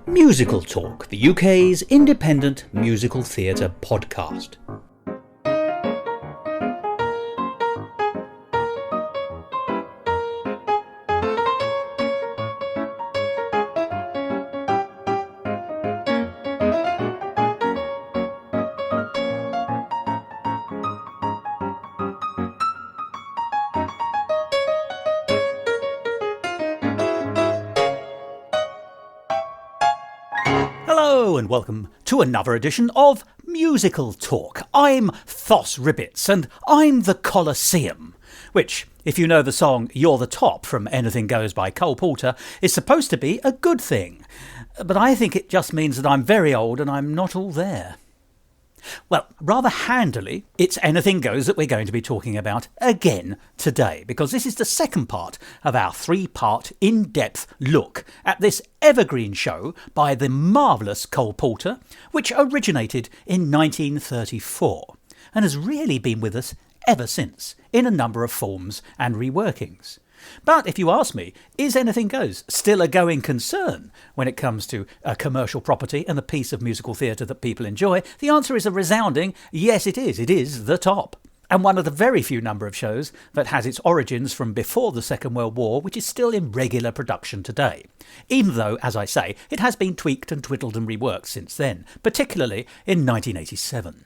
Musical Talk, the UK's independent musical theatre podcast. Hello and welcome to another edition of Musical Talk. I'm Thos Ribbits and I'm the Colosseum, which, if you know the song You're the Top from Anything Goes by Cole Porter, is supposed to be a good thing. But I think it just means that I'm very old and I'm not all there. Well, rather handily, it's Anything Goes that we're going to be talking about again today, because this is the second part of our three-part in-depth look at this evergreen show by the marvellous Cole Porter, which originated in 1934 and has really been with us ever since, in a number of forms and reworkings. But if you ask me, is Anything Goes still a going concern when it comes to a commercial property and a piece of musical theatre that people enjoy? The answer is a resounding yes, it is. It is the top. And one of the very few number of shows that has its origins from before the Second World War, which is still in regular production today. Even though, as I say, it has been tweaked and twiddled and reworked since then, particularly in 1987.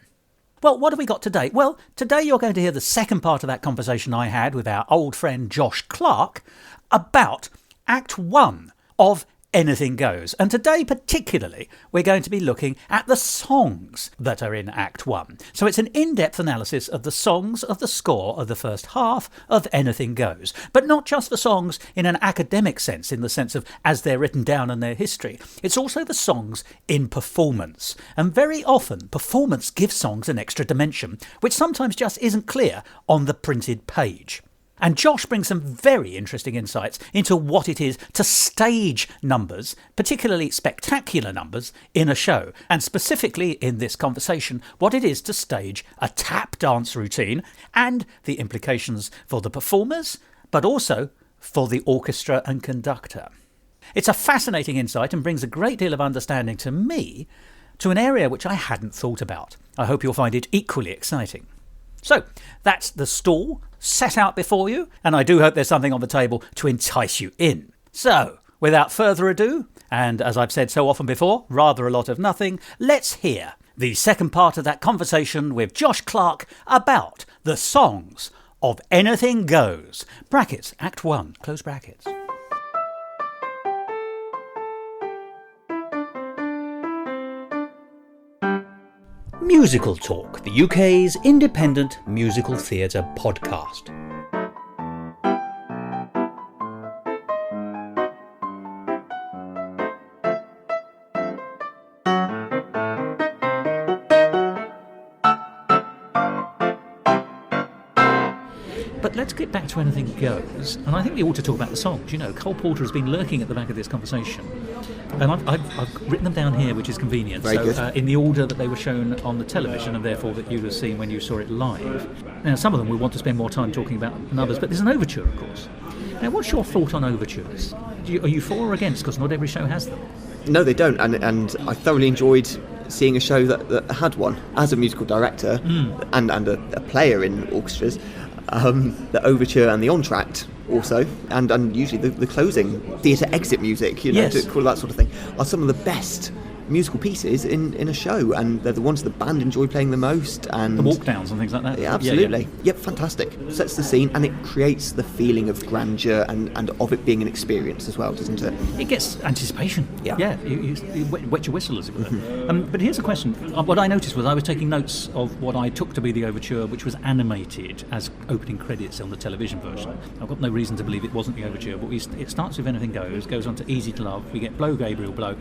Well, what have we got today? Well, today you're going to hear the second part of that conversation I had with our old friend Josh Clark about Act 1 of Anything Goes. And today particularly, we're going to be looking at the songs that are in Act 1. So it's an in-depth analysis of the songs of the score of the first half of Anything Goes. But not just the songs in an academic sense, in the sense of as they're written down in their history. It's also the songs in performance. And very often, performance gives songs an extra dimension, which sometimes just isn't clear on the printed page. And Josh brings some very interesting insights into what it is to stage numbers, particularly spectacular numbers, in a show. And specifically in this conversation, what it is to stage a tap dance routine and the implications for the performers, but also for the orchestra and conductor. It's a fascinating insight and brings a great deal of understanding to me to an area which I hadn't thought about. I hope you'll find it equally exciting. So, that's the stall set out before you, and I do hope there's something on the table to entice you in. So, without further ado, and as I've said so often before, rather a lot of nothing, let's hear the second part of that conversation with Josh Clark about the songs of Anything Goes. Brackets, Act 1, close brackets. Musical Talk, the UK's independent musical theatre podcast. But let's get back to Anything Goes, and I think we ought to talk about the songs. You know, Cole Porter has been lurking at the back of this conversation, and I've written them down here, which is convenient. Very good. In the order that they were shown on the television, and therefore that you'd have seen when you saw it live. Now, some of them we want to spend more time talking about than others, but there's an overture, of course. Now, what's your thought on overtures? Are you for or against? Because not every show has them. No, they don't, and I thoroughly enjoyed seeing a show that had one. As a musical director and a player in orchestras, the overture and the entr'acte also, and usually the closing theatre exit music, you know, yes, to call that sort of thing, are some of the best musical pieces in a show, and they're the ones the band enjoy playing the most, and the walk downs and things like that. Yeah, absolutely. Yep, fantastic. Sets the scene, and it creates the feeling of grandeur and of it being an experience as well, doesn't it? It gets anticipation. Yeah. You wet your whistle, as it were. Mm-hmm. But here's a question. What I noticed was I was taking notes of what I took to be the overture, which was animated as opening credits on the television version. I've got no reason to believe it wasn't the overture, but it starts with Anything Goes on to Easy to Love, we get Blow Gabriel Blow,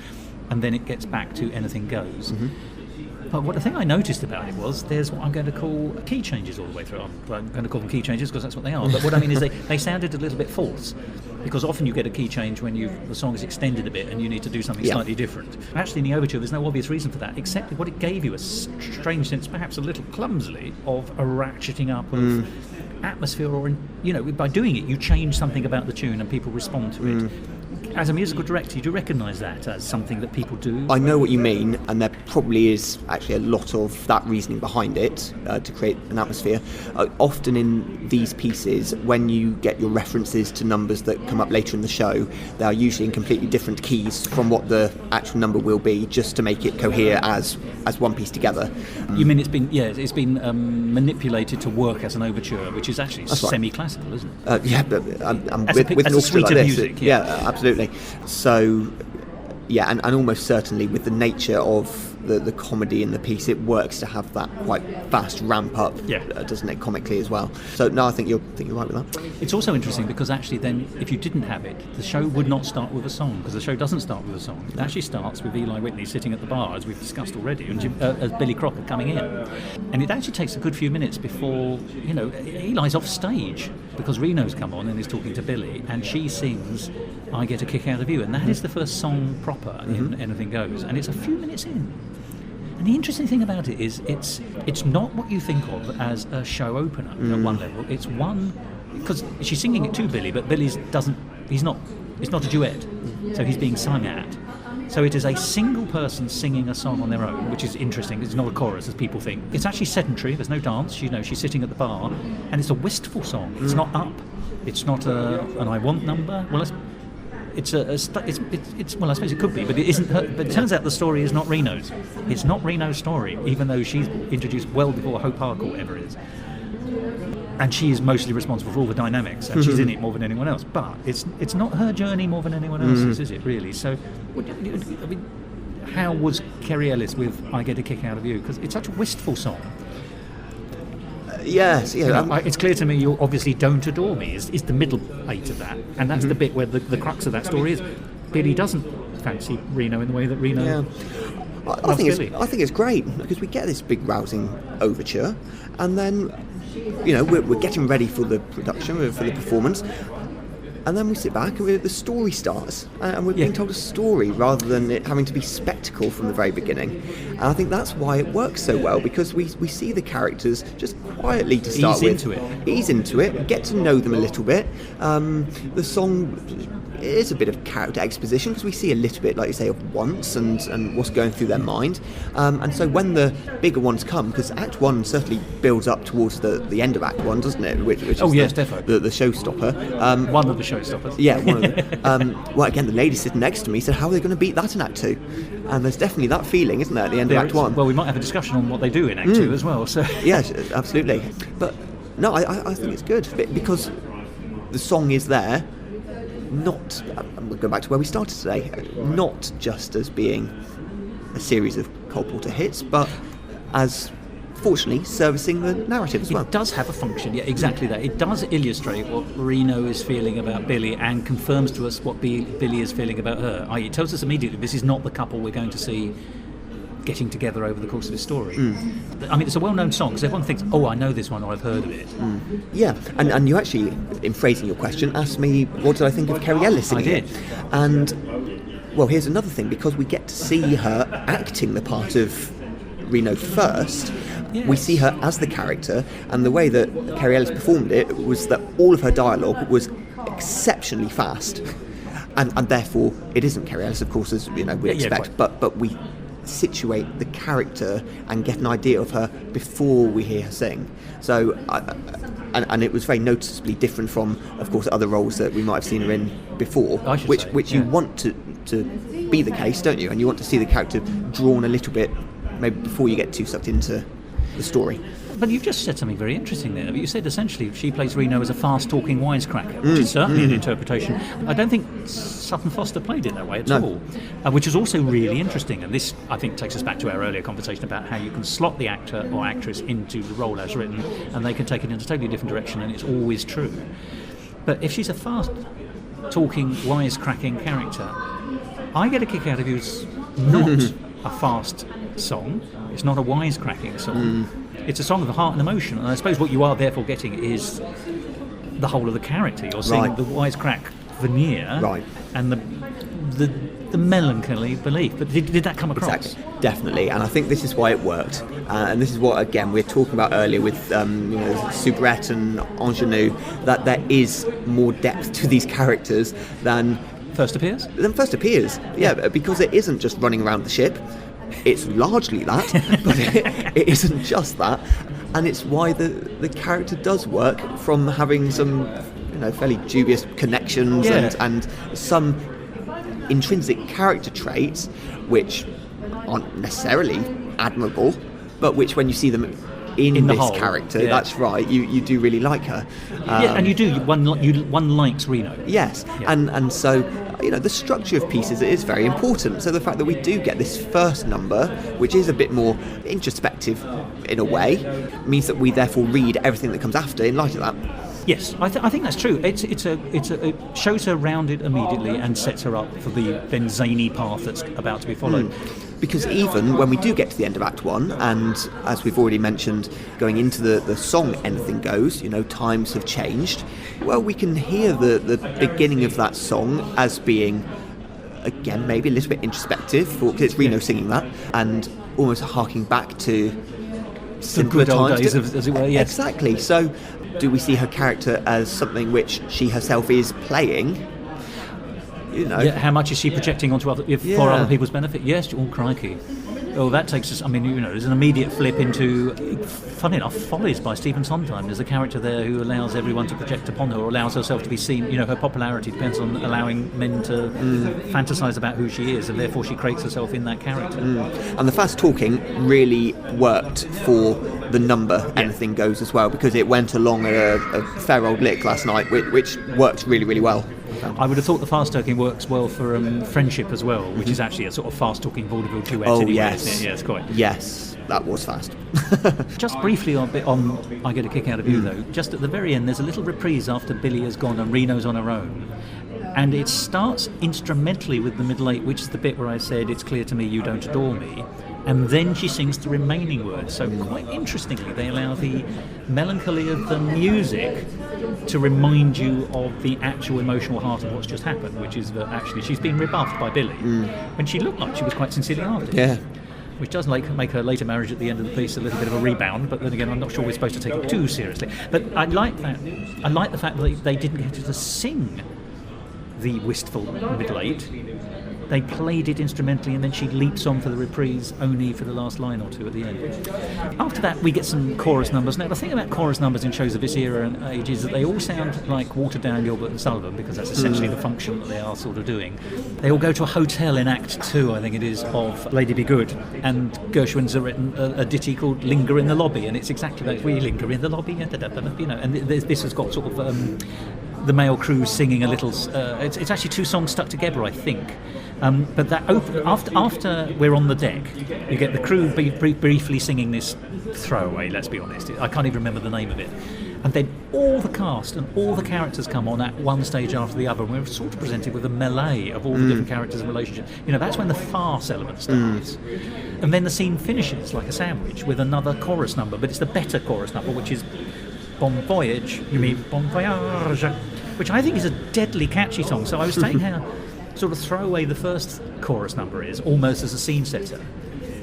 and then it gets back to Anything Goes. Mm-hmm. But the thing I noticed about it was there's what I'm going to call key changes all the way through. I'm going to call them key changes because that's what they are. But what I mean is they sounded a little bit false, because often you get a key change when the song is extended a bit and you need to do something slightly different. Actually, in the overture, there's no obvious reason for that, except what it gave you a strange sense, perhaps a little clumsily, of a ratcheting up of atmosphere, or by doing it, you change something about the tune and people respond to it. As a musical director, do you recognise that as something that people do? I know what you mean, and there probably is actually a lot of that reasoning behind it to create an atmosphere. Often in these pieces, when you get your references to numbers that come up later in the show, they are usually in completely different keys from what the actual number will be, just to make it cohere as one piece together. You mean it's been manipulated to work as an overture, which is actually semi-classical, isn't it? Yeah, but with an orchestra suite like of this, music, yeah, absolutely. So, yeah, and almost certainly with the nature of the comedy in the piece, it works to have that quite fast ramp up, doesn't it, comically as well. So no, I think you're right with that. It's also interesting because actually then, if you didn't have it, the show would not start with a song, because the show doesn't start with a song. It actually starts with Eli Whitney sitting at the bar, as we've discussed already, and as Billy Crocker coming in. And it actually takes a good few minutes before, Eli's off stage, because Reno's come on and is talking to Billy, and she sings I Get a Kick Out of You, and that is the first song proper in Anything Goes, and it's a few minutes in. And the interesting thing about it is it's not what you think of as a show opener at one level. It's one, because she's singing it to Billy, but it's not a duet, so he's being sung at. So it is a single person singing a song on their own, which is interesting. It's not a chorus, as people think. It's actually sedentary. There's no dance. She's sitting at the bar, and it's a wistful song. It's not up. It's not an I Want number. Well, it's I suppose it could be, but it isn't her. But it turns out the story is not Reno's. It's not Reno's story, even though she's introduced well before Hope Park or whatever it is. And she is mostly responsible for all the dynamics, and she's in it more than anyone else. But it's not her journey more than anyone else's, is it, really? So, how was Kerry Ellis with I Get a Kick Out of You? Because it's such a wistful song. Yes, yeah. It's clear to me you obviously don't adore me, is the middle eight of that. And that's the bit where the crux of that story is. Billy doesn't fancy Reno in the way that Reno... Yeah. I think it's great, because we get this big rousing overture, and then we're getting ready for the production, for the performance, and then we sit back and the story starts, and we're being told a story rather than it having to be spectacle from the very beginning. And I think that's why it works so well, because we see the characters just quietly to start ease into it, get to know them a little bit. The song is a bit of character exposition, because we see a little bit, like you say, of wants and what's going through their mind, and so when the bigger ones come, because Act 1 certainly builds up towards the end of Act 1, doesn't it, which is definitely the showstopper, one of the showstoppers. Yeah, one of them. Well, again, the lady sitting next to me said, how are they going to beat that in Act 2? And there's definitely that feeling, isn't there, at the end of Act 1? Well, we might have a discussion on what they do in Act 2 as well. So yes, absolutely. But no, I think it's good, because the song is there, not, I'm going to go back to where we started today, not just as being a series of Cole Porter hits, but as, fortunately, servicing the narrative as well. It does have a function, yeah, exactly that. It does illustrate what Reno is feeling about Billy, and confirms to us what Billy is feeling about her. It tells us immediately this is not the couple we're going to see getting together over the course of the story. I mean, it's a well-known song, because everyone thinks, I know this one, or I've heard of it. Yeah, and you actually, in phrasing your question, asked me what did I think of Kerry Ellis singing it. And, well, here's another thing, because we get to see her acting the part of Reno first. Yes. We see her as the character, and the way that Kerry Ellis performed it was that all of her dialogue was exceptionally fast. And therefore, it isn't Kerry Ellis, of course, as we expect, but we situate the character and get an idea of her before we hear her sing. So, and it was very noticeably different from, of course, other roles that we might have seen her in before, which you want to be the case, don't you? And you want to see the character drawn a little bit, maybe before you get too sucked into the story. But you've just said something very interesting there. You said essentially she plays Reno as a fast-talking wisecracker, which is certainly an interpretation. I don't think Sutton Foster played it that way at all, which is also really interesting. And this, I think, takes us back to our earlier conversation about how you can slot the actor or actress into the role as written, and they can take it in a totally different direction, and it's always true. But if she's a fast-talking, wisecracking character, I Get a Kick Out of You is not a fast song. It's not a wisecracking song. It's a song of the heart and emotion, and I suppose what you are therefore getting is the whole of the character. You're seeing the wisecrack veneer, and the melancholy belief. But did that come across? Exactly, definitely, and I think this is why it worked. And this is what, again, we were talking about earlier with Soubrette and Ingenue, that there is more depth to these characters than first appears? Yeah, because it isn't just running around the ship. It's largely that, but it isn't just that. And it's why the character does work, from having some, fairly dubious connections and some intrinsic character traits which aren't necessarily admirable, but which, when you see them in this whole character, that's right, you do really like her. And you do. One likes Reno. Yes, and so the structure of pieces is very important. So the fact that we do get this first number, which is a bit more introspective in a way, means that we therefore read everything that comes after in light of that. Yes, I think that's true. It shows her rounded immediately and sets her up for the then zany path that's about to be followed. Because even when we do get to the end of Act 1, and as we've already mentioned, going into the song Anything Goes, times have changed, well, we can hear the beginning of that song as being, again, maybe a little bit introspective, because it's Reno singing that, and almost harking back to simpler good old times, days, as it were, yes. Exactly. So do we see her character as something which she herself is playing? How much is she projecting onto for other people's benefit? Yes, crikey. Oh, that takes us, there's an immediate flip into, funny enough, Follies by Stephen Sondheim. There's a character there who allows everyone to project upon her, or allows herself to be seen. Her popularity depends on allowing men to fantasise about who she is, and therefore she creates herself in that character. And the fast talking really worked for the number Anything Goes as well, because it went along at a fair old lick last night, which worked really, really well. I would have thought the fast talking works well for Friendship as well, which is actually a sort of fast talking vaudeville duet. Oh, anyway, yes. Isn't it? Yes, quite. Yes, that was fast. Just briefly on I Get a Kick Out of You, though, just at the very end, there's a little reprise after Billy has gone and Reno's on her own. And it starts instrumentally with the middle eight, which is the bit where I said, "It's clear to me you don't adore me." And then she sings the remaining words. So quite interestingly, they allow the melancholy of the music to remind you of the actual emotional heart of what's just happened, which is that actually she's been rebuffed by Billy. And she looked like she was quite sincerely after him. Which does make her later marriage at the end of the piece a little bit of a rebound, but then again, I'm not sure we're supposed to take it too seriously. But I like that. I like the fact that they didn't get her to sing the wistful middle eight. They played it instrumentally, and then she leaps on for the reprise only for the last line or two at the end. After that, we get some chorus numbers. Now, the thing about chorus numbers in shows of this era and age is that they all sound like watered down Gilbert and Sullivan, because that's essentially the function that they are sort of doing. They all go to a hotel in Act 2, I think it is, of Lady Be Good, and Gershwin's written a ditty called Linger in the Lobby, and it's exactly like, we linger in the lobby, and this has got sort of the male crew singing a little. It's actually two songs stuck together, I think. But that after we're on the deck, you get the crew briefly singing this throwaway, let's be honest. I can't even remember the name of it. And then all the cast and all the characters come on at one stage after the other, and we're sort of presented with a melee of all the different characters and relationships. That's when the farce element starts. And then the scene finishes like a sandwich with another chorus number, but it's the better chorus number, which is Bon Voyage, you mean Bon Voyage, which I think is a deadly catchy song. So I was saying how sort of throwaway the first chorus number is, almost as a scene setter.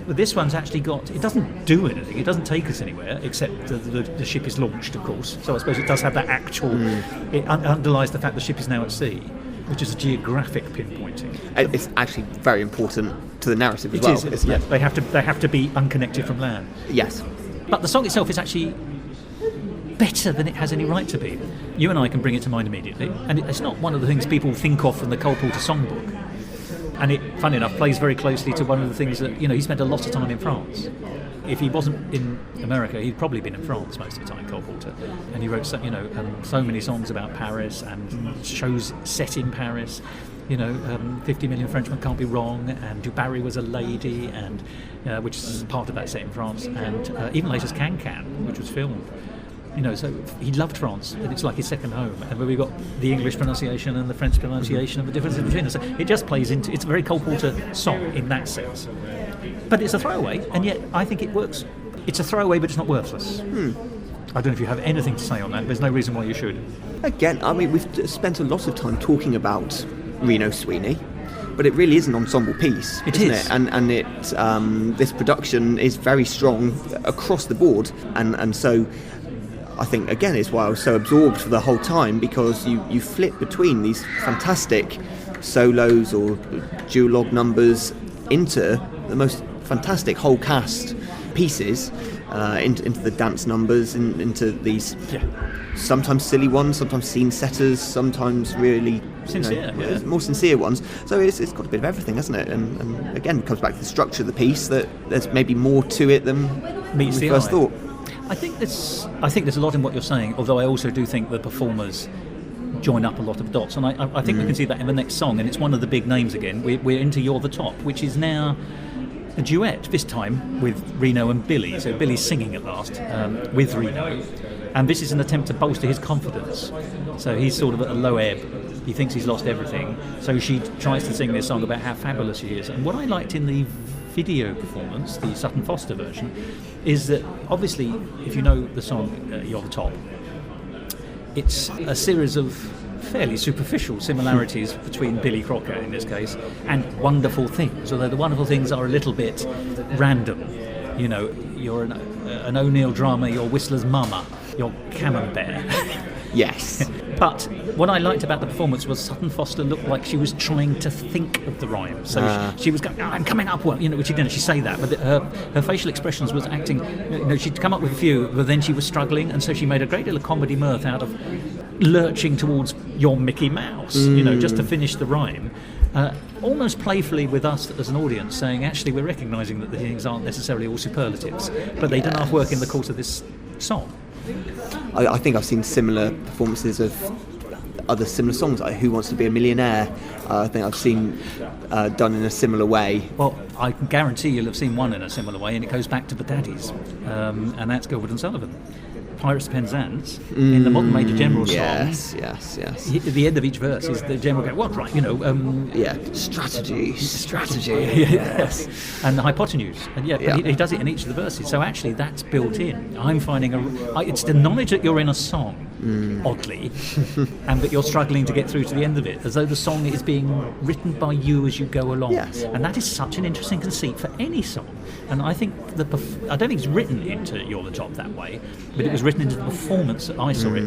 But this one's actually it doesn't do anything, it doesn't take us anywhere, except the ship is launched, of course. So I suppose it does have that actual, it underlies the fact the ship is now at sea, which is a geographic pinpointing. It's actually very important to the narrative as well, isn't it? They have to be unconnected from land. Yes. But the song itself is actually better than it has any right to be. You and I can bring it to mind immediately, and it's not one of the things people think of from the Cole Porter songbook. And it, funny enough, plays very closely to one of the things that, he spent a lot of time in France. If he wasn't in America, he'd probably been in France most of the time, Cole Porter. And he wrote so many songs about Paris and shows set in Paris. 50 Million Frenchmen Can't Be Wrong, and Du Barry Was a Lady, and which is part of that set in France, and even later Can, which was filmed. So he loved France, and it's like his second home. And where we've got the English pronunciation and the French pronunciation of the differences between us. So it just plays into, it's a very Cole Porter song in that sense. But it's a throwaway, and yet I think it works. It's a throwaway, but it's not worthless. I don't know if you have anything to say on that. There's no reason why you should. Again, we've spent a lot of time talking about Reno Sweeney, but it really is an ensemble piece, isn't it? And it this production is very strong across the board, and so I think, again, is why I was so absorbed for the whole time, because you flip between these fantastic solos or duologue numbers into the most fantastic whole cast pieces, into the dance numbers, into these sometimes silly ones, sometimes scene setters, sometimes really sincere, more sincere ones. So it's got a bit of everything, hasn't it? And again, it comes back to the structure of the piece, that there's maybe more to it than meets we the first eye. thought. I think there's a lot in what you're saying, although I also do think the performers join up a lot of dots, and I think we can see that in the next song, and it's one of the big names again. We're into You're the Top, which is now a duet, this time with Reno and Billy. So Billy's singing at last with Reno, and this is an attempt to bolster his confidence. So he's sort of at a low ebb. He thinks he's lost everything, so she tries to sing this song about how fabulous he is. And what I liked in the video performance, the Sutton Foster version, is that obviously, if you know the song You're the Top, it's a series of fairly superficial similarities between Billy Crocker in this case and Wonderful Things, although the Wonderful Things are a little bit random. You know, you're an O'Neill drama, you're Whistler's mama, you're Camembert. Yes. But what I liked about the performance was Sutton Foster looked like she was trying to think of the rhyme. So she was going, I'm coming up, well, which she didn't actually say that, but her facial expressions was acting, she'd come up with a few, but then she was struggling, and so she made a great deal of comedy mirth out of lurching towards your Mickey Mouse, just to finish the rhyme. Almost playfully with us as an audience, saying, actually, we're recognising that the things aren't necessarily all superlatives, but they don't half work in the course of this song. I think I've seen similar performances of other similar songs, like Who Wants to Be a Millionaire. I think I've seen done in a similar way. Well, I can guarantee you'll have seen one in a similar way, and it goes back to the Daddies, and that's Gilbert and Sullivan. Pirates of Penzance, in the Modern Major General song. Yes. At the end of each verse is the general go, what, right, strategy. Yes. And the hypotenuse. And he does it in each of the verses. So actually that's built in. I'm finding it's the knowledge that you're in a song, oddly, and that you're struggling to get through to the end of it, as though the song is being written by you as you go along. Yes. And that is such an interesting conceit for any song. And I think I don't think it's written into You're the Top that way, but it was written into the performance that I saw it.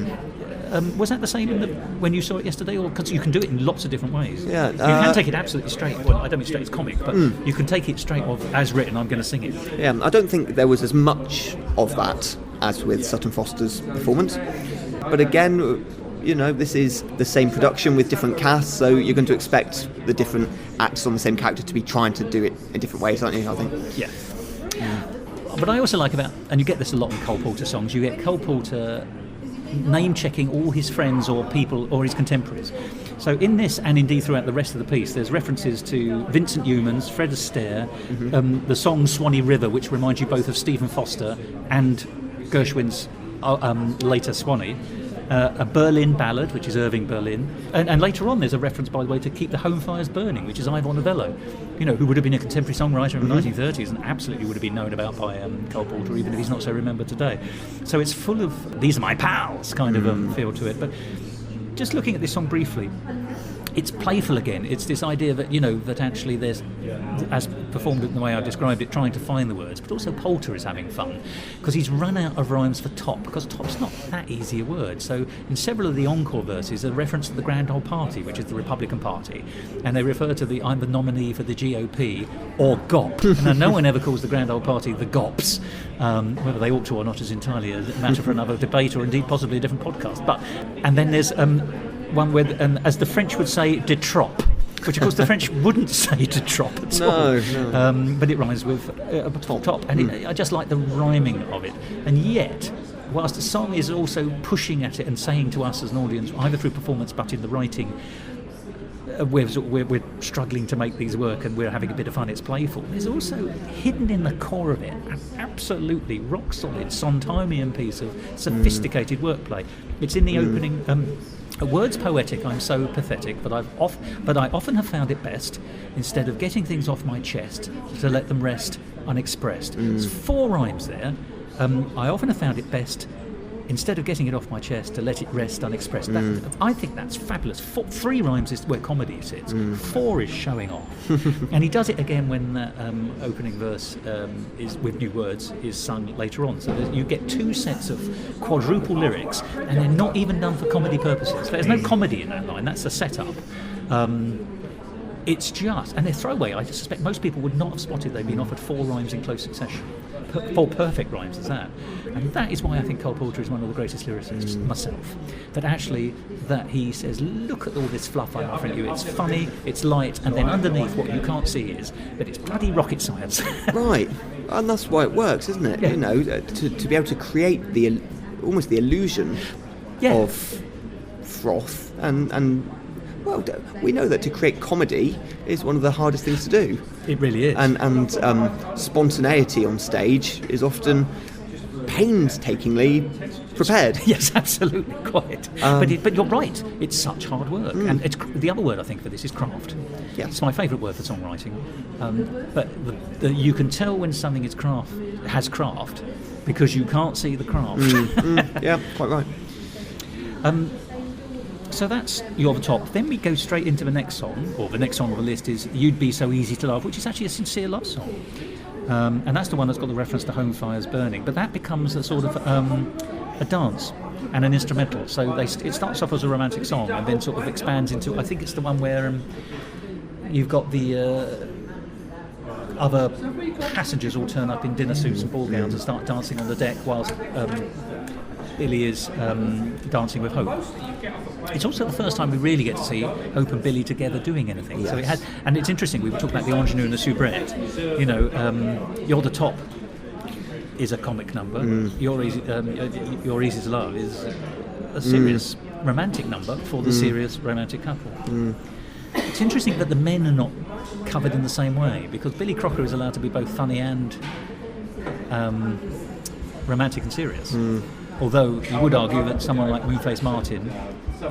Was that the same when you saw it yesterday? Or because you can do it in lots of different ways. Yeah, you can take it absolutely straight. Well, I don't mean straight; it's comic, but you can take it straight as written. I'm going to sing it. Yeah, I don't think there was as much of that as with Sutton Foster's performance. But again, this is the same production with different casts, so you're going to expect the different actors on the same character to be trying to do it in different ways, aren't you? I think. Yeah. But I also like and you get this a lot in Cole Porter songs, you get Cole Porter name-checking all his friends or people or his contemporaries. So in this, and indeed throughout the rest of the piece, there's references to Vincent Youmans, Fred Astaire, the song Swanee River, which reminds you both of Stephen Foster and Gershwin's later Swanee. A Berlin ballad, which is Irving Berlin, and later on there's a reference, by the way, to Keep the Home Fires Burning, which is Ivor Novello, who would have been a contemporary songwriter in the 1930s and absolutely would have been known about by Cole Porter, even if he's not so remembered today. So it's full of these are my pals kind of feel to it. But just looking at this song briefly, it's playful again. It's this idea that, that actually there's, as performed in the way I described it, trying to find the words, but also Poulter is having fun because he's run out of rhymes for top, because top's not that easy a word. So in several of the encore verses, a reference to the Grand Old Party, which is the Republican Party, and they refer to I'm the nominee for the GOP, or GOP. Now, no one ever calls the Grand Old Party the GOPs. Whether they ought to or not is entirely a matter for another debate, or indeed possibly a different podcast. And then there's one with, as the French would say, de trop, which of course the French wouldn't say de trop at all. No. But it rhymes with top. And I just like the rhyming of it. And yet, whilst the song is also pushing at it and saying to us as an audience, either through performance but in the writing, we're struggling to make these work and we're having a bit of fun, it's playful. There's also hidden in the core of it an absolutely rock solid Sondheimian piece of sophisticated wordplay. It's in the opening. Words poetic, I'm so pathetic, but I often have found it best, instead of getting things off my chest, to let them rest unexpressed. There's 4 rhymes there. I often have found it best, instead of getting it off my chest, to let it rest unexpressed. I think that's fabulous. 3 rhymes is where comedy sits. 4 is showing off. And he does it again when that opening verse is with new words is sung later on. So you get 2 sets of quadruple lyrics, and they're not even done for comedy purposes. There's no comedy in that line. That's a setup. It's just, and they're throwaway. I suspect most people would not have spotted they've been offered 4 rhymes in close succession. 4 perfect rhymes as that. And that is why I think Cole Porter is one of the greatest lyricists myself. That actually, that he says, look at all this fluff I'm offering you. It's funny, it's light, and then underneath what you can't see is that it's bloody rocket science. Right. And that's why it works, isn't it? Yeah. You know, to be able to create almost the illusion of froth and well, we know that to create comedy is one of the hardest things to do. It really is. And spontaneity on stage is often painstakingly prepared. Yes, absolutely, quite. But you're right. It's such hard work, and it's the other word I think for this is craft. Yeah. It's my favourite word for songwriting. But you can tell when something has craft because you can't see the craft. Yeah, quite right. So that's You're the Top. Then we go straight into the next song, or the next song on the list is You'd Be So Easy to Love, which is actually a sincere love song. And that's the one that's got the reference to home fires burning. But that becomes a sort of a dance and an instrumental. So it starts off as a romantic song and then sort of expands into, I think it's the one where you've got the other passengers all turn up in dinner suits and ball gowns and start dancing on the deck whilst Billy is dancing with Hope. It's also the first time we really get to see Hope and Billy together doing anything. Yes. So it has, and it's interesting. We were talking about the ingenue and the soubrette. You know, You're the Top is a comic number. You're Easy to Love is a serious romantic number for the serious romantic couple. It's interesting that the men are not covered in the same way because Billy Crocker is allowed to be both funny and romantic and serious. Although you would argue that someone like Moonface Martin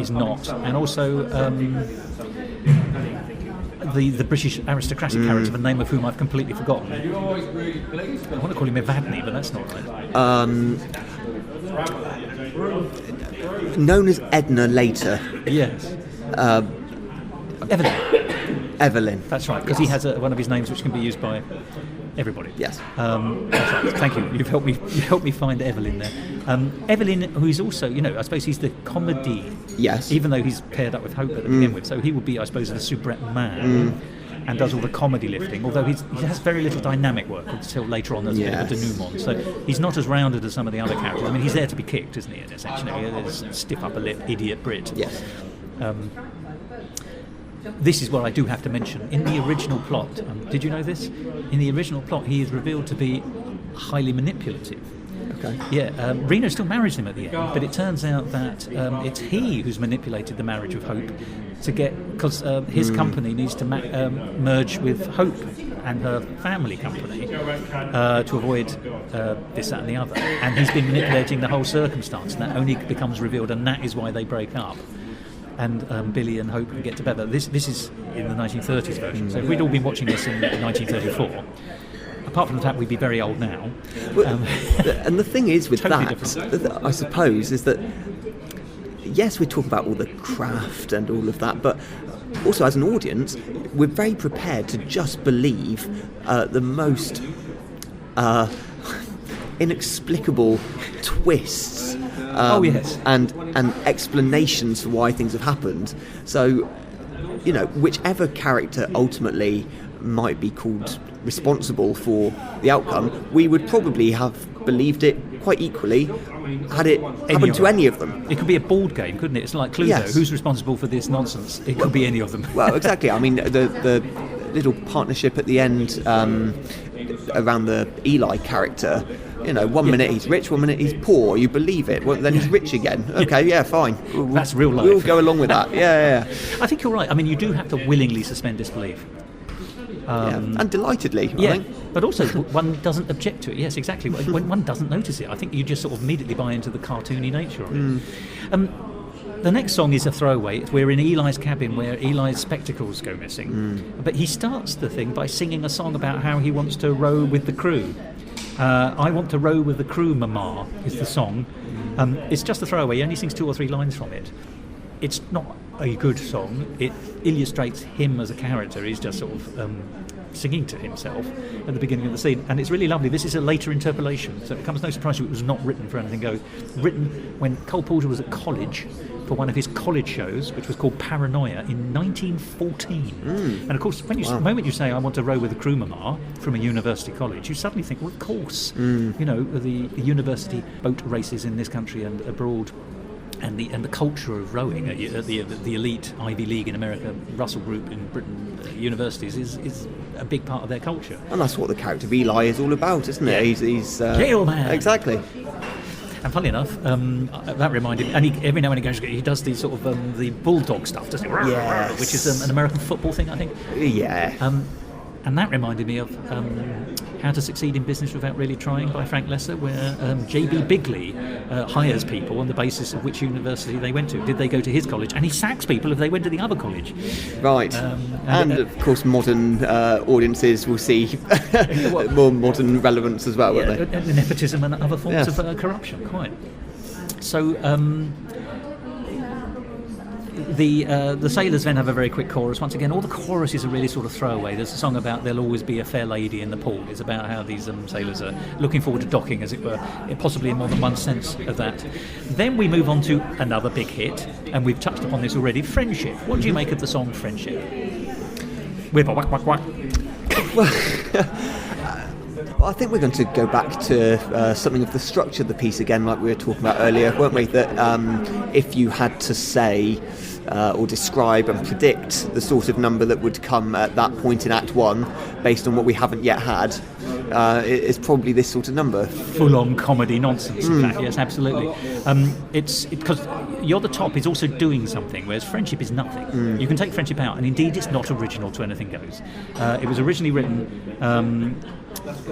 is not, and also the British aristocratic character, the name of whom I've completely forgotten. I want to call him Evadne, but that's not right. Known as Edna later. Yes. Evelyn. That's right, because he has one of his names which can be used by everybody. Yes. That's right. Thank you. You've helped me find Evelyn there. Evelyn, who is also, I suppose he's the comedy. Yes. Even though he's paired up with Hope at the begin with, so he would be, I suppose, the soubrette man. And does all the comedy lifting, although he has very little dynamic work until later on. There's a bit of a denouement, so he's not as rounded as some of the other characters. I mean, he's there to be kicked, isn't he? Essentially, he's a stiff upper lip idiot Brit. Yes. This is what I do have to mention. In the original plot, did you know this? In the original plot, he is revealed to be highly manipulative. Okay. Yeah, Reno still marries him at the end, but it turns out that it's he who's manipulated the marriage of Hope to get, because his company needs to merge with Hope and her family company to avoid this, that and the other. And he's been manipulating the whole circumstance, and that only becomes revealed, and that is why they break up. And Billy and Hope can get together. This is in the 1930s version, so if we'd all been watching this in 1934... apart from the fact we'd be very old now. And the thing is with totally that, I suppose, is that yes, we talk about all the craft and all of that, but also as an audience, we're very prepared to just believe the most inexplicable twists and explanations for why things have happened. So, whichever character ultimately might be called responsible for the outcome, we would probably have believed it quite equally had it happened to any of them. It could be a board game, couldn't it? It's like Cluedo. Yes. Who's responsible for this nonsense? It could be any of them. Well, exactly. I mean, the little partnership at the end around the Eli character. 1 minute he's rich, 1 minute he's poor. You believe it. Well, then he's rich again. Okay, yeah, fine. That's real life. We'll go along with that. Yeah. I think you're right. I mean, you do have to willingly suspend disbelief. And delightedly, I think. But also one doesn't object to it. Yes, exactly. When one doesn't notice it, I think you just sort of immediately buy into the cartoony nature of it. The next song is a throwaway. We're in Eli's cabin where Eli's spectacles go missing. But he starts the thing by singing a song about how he wants to row with the crew. I want to row with the crew, Mama, is the song. It's just a throwaway. He only sings 2 or 3 lines from it. It's not a good song. It illustrates him as a character. He's just sort of singing to himself at the beginning of the scene, and it's really lovely. This is a later interpolation, so it comes no surprise to you it was not written for anything goes. Written when Cole Porter was at college for one of his college shows, which was called Paranoia, in 1914. And of course, the moment you say, I want to row with a crew mama from a university college, you suddenly think, well, of course, the university boat races in this country and abroad, and the culture of rowing at the elite Ivy League in America, Russell Group in Britain, universities is a big part of their culture. And that's what the character Eli is all about, isn't it? He's Jailman. Exactly. And funny enough, that reminded me, and every now and again he does these sort of the bulldog stuff, doesn't he? Yes. Which is an American football thing, I think. Yeah. And that reminded me of How to Succeed in Business Without Really Trying by Frank Lesser, where J.B. Bigley hires people on the basis of which university they went to. Did they go to his college? And he sacks people if they went to the other college. Right. And of course, modern audiences will see more modern relevance as well, won't they? Nepotism and other forms of corruption, quite. So... The sailors then have a very quick chorus. Once again, all the choruses are really sort of throwaway. There's a song about there'll always be a fair lady in the port. It's about how these sailors are looking forward to docking, as it were, possibly in more than one sense of that. Then we move on to another big hit, and we've touched upon this already, Friendship. What do you make of the song Friendship? With a whack, whack, whack. Well, I think we're going to go back to something of the structure of the piece again, like we were talking about earlier, weren't we? That if you had to say or describe and predict the sort of number that would come at that point in Act 1, based on what we haven't yet had, it's probably this sort of number. Full-on comedy nonsense, in fact, yes, absolutely. It's because You're the Top is also doing something, whereas Friendship is nothing. You can take Friendship out, and indeed it's not original to Anything Goes. It was originally written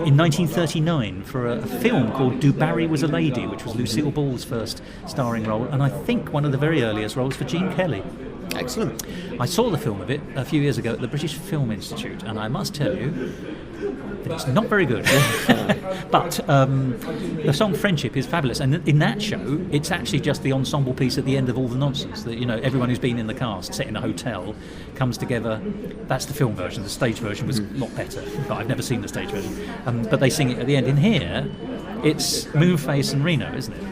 in 1939 for a film called Do Barry Was a Lady, which was Lucille Ball's first starring role, and I think one of the very earliest roles for Gene Kelly. Excellent. I saw the film of it a few years ago at the British Film Institute, and I must tell you that it's not very good. But the song Friendship is fabulous, and in that show it's actually just the ensemble piece at the end of all the nonsense that, everyone who's been in the cast set in a hotel comes together. That's the film version. The stage version was a lot better, but I've never seen the stage version. But they sing it at the end. In here it's Moonface and Reno, isn't it?